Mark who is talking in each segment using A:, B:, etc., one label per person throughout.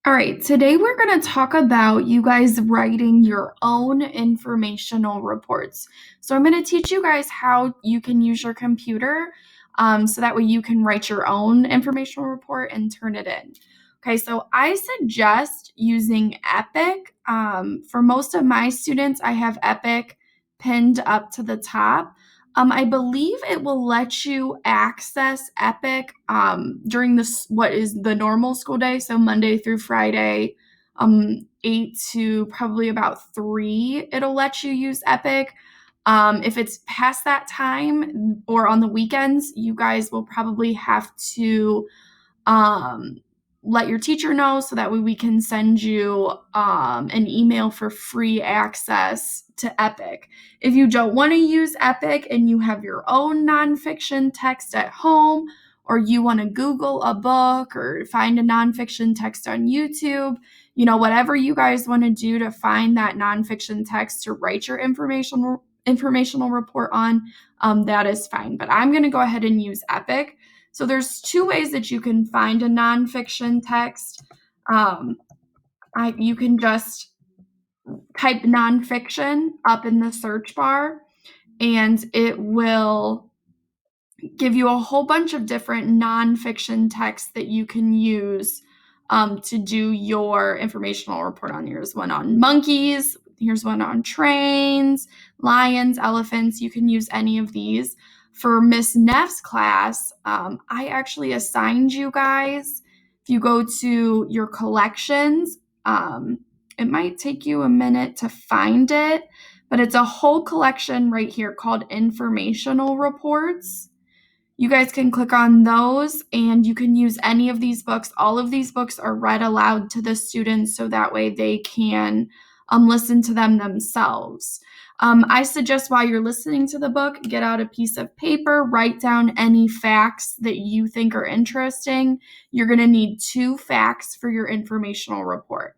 A: All right, today we're going to talk about you guys writing your own informational reports. So I'm going to teach you guys how you can use your computer so that way you can write your own informational report and turn it in. Okay, so I suggest using Epic. For most of my students, I have Epic pinned up to the top. I believe it will let you access Epic during what is the normal school day, so Monday through Friday, 8 to probably about 3. It'll let you use Epic. If it's past that time or on the weekends, you guys will probably have to um, let your teacher know so that way we can send you an email for free access to Epic. If you don't want to use Epic and you have your own nonfiction text at home, or you want to Google a book or find a nonfiction text on YouTube, whatever you guys want to do to find that nonfiction text to write your informational report on, that is fine. But I'm going to go ahead and use Epic. So there's two ways that you can find a nonfiction text. You can just type nonfiction up in the search bar, and it will give you a whole bunch of different nonfiction texts that you can use to do your informational report on. Here's one on monkeys. Here's one on trains, lions, elephants. You can use any of these. For Miss Neff's class, I actually assigned you guys, if you go to your collections, it might take you a minute to find it, but it's a whole collection right here called Informational Reports. You guys can click on those and you can use any of these books. All of these books are read aloud to the students so that way they can listen to them themselves. I suggest while you're listening to the book, get out a piece of paper, write down any facts that you think are interesting. You're going to need 2 facts for your informational report.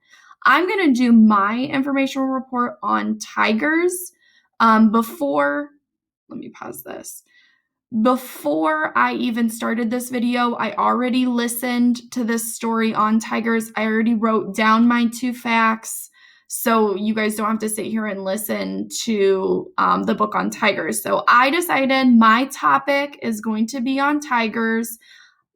A: I'm going to do my informational report on tigers. Let me pause this. Before I even started this video, I already listened to this story on tigers. I already wrote down my 2 facts, so you guys don't have to sit here and listen to the book on tigers. So I decided my topic is going to be on tigers.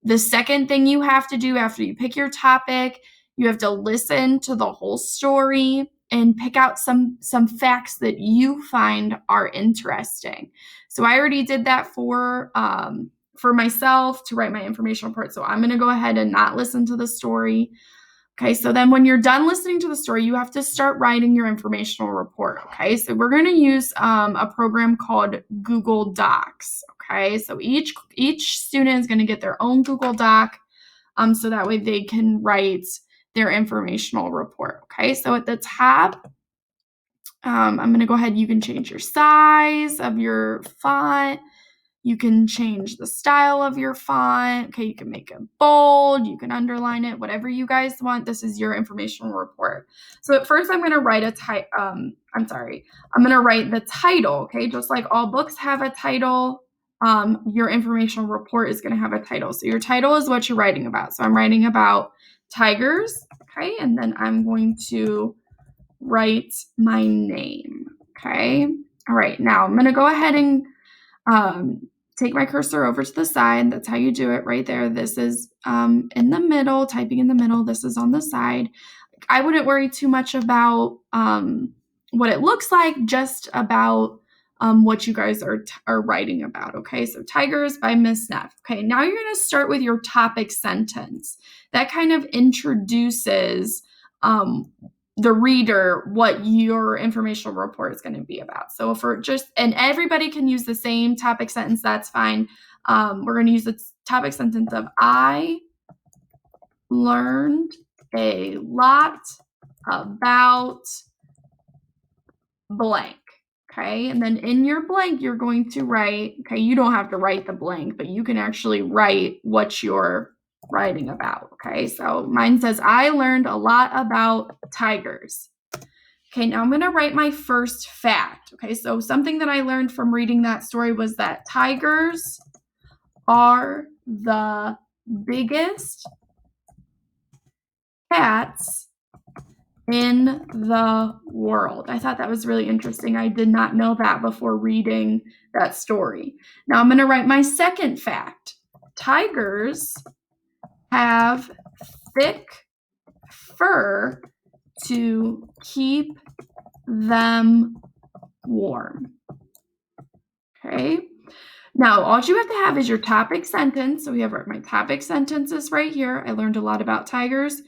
A: The second thing you have to do after you pick your topic, you have to listen to the whole story and pick out some facts that you find are interesting. So I already did that for myself to write my information report. So I'm going to go ahead and not listen to the story. Okay, so then when you're done listening to the story, you have to start writing your informational report. Okay, so we're going to use a program called Google Docs. Okay, so each student is going to get their own Google Doc, so that way they can write their informational report. Okay, so at the top, I'm going to go ahead. You can change your size of your font. You can change the style of your font. Okay, you can make it bold. You can underline it, whatever you guys want. This is your informational report. So at first, I'm going to write I'm going to write the title. Okay, just like all books have a title, your informational report is going to have a title. So your title is what you're writing about. So I'm writing about tigers. Okay, and then I'm going to write my name. Okay, all right. Now I'm going to go ahead and take my cursor over to the side. That's how you do it right there. This is in the middle, typing in the middle. This is on the side. I wouldn't worry too much about what it looks like, just about what you guys are writing about. Okay, so Tigers by Miss Neff. Okay, now you're going to start with your topic sentence. That kind of introduces the reader what your informational report is going to be about. So and everybody can use the same topic sentence, that's fine. We're going to use the topic sentence of I learned a lot about blank. Okay, and then in your blank, you're going to write, okay, you don't have to write the blank, but you can actually write what you're writing about. Okay, so mine says, I learned a lot about tigers. Okay, now I'm going to write my first fact. Okay, so something that I learned from reading that story was that tigers are the biggest cats in the world. I thought that was really interesting. I did not know that before reading that story. Now I'm going to write my second fact. Tigers have thick fur to keep them warm. Okay. Now, all you have to have is your topic sentence. So we have my topic sentences right here. I learned a lot about tigers,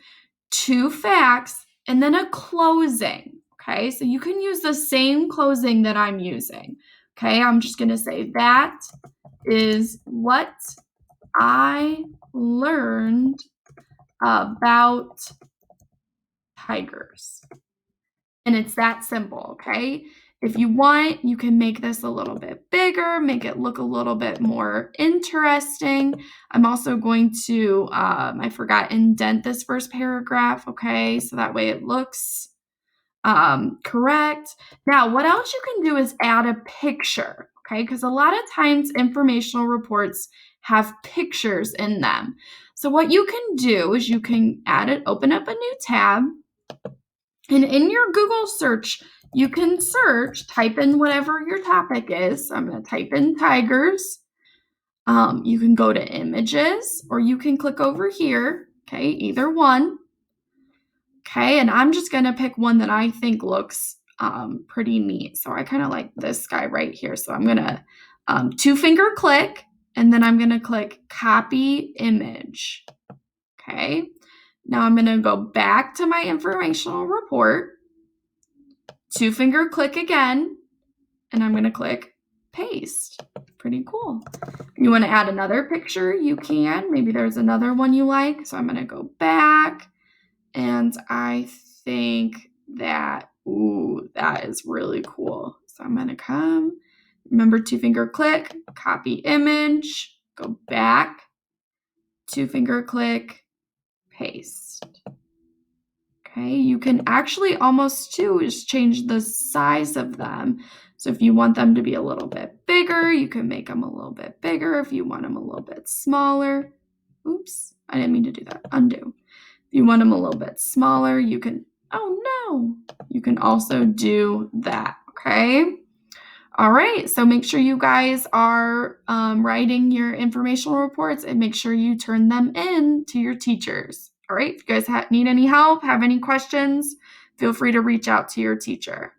A: 2 facts, and then a closing. Okay, so you can use the same closing that I'm using. Okay, I'm just going to say that is what I learned about tigers. And it's that simple, okay? If you want, you can make this a little bit bigger, make it look a little bit more interesting. I'm also going to, I forgot, indent this first paragraph, okay? So that way it looks correct. Now, what else you can do is add a picture, okay? Because a lot of times informational reports have pictures in them. So what you can do is you can open up a new tab, and in your Google search, you can type in whatever your topic is. So I'm going to type in tigers. You can go to images, or you can click over here, okay, either one. Okay, and I'm just going to pick one that I think looks pretty neat. So I kind of like this guy right here. So I'm going to 2-finger click, and then I'm going to click copy image. Okay, now I'm going to go back to my informational report, 2-finger click again, and I'm going to click paste. Pretty cool. If you want to add another picture, you can. Maybe there's another one you like. So I'm going to go back, and I think that, that is really cool. So I'm going to remember 2-finger click, copy image, go back, 2-finger click, paste. Okay, you can actually almost just change the size of them. So if you want them to be a little bit bigger, you can make them a little bit bigger. If you want them a little bit smaller, oops, I didn't mean to do that, undo. If you want them a little bit smaller, you can, you can also do that, okay? All right, so make sure you guys are writing your informational reports, and make sure you turn them in to your teachers. All right, if you guys need any help, have any questions, feel free to reach out to your teacher.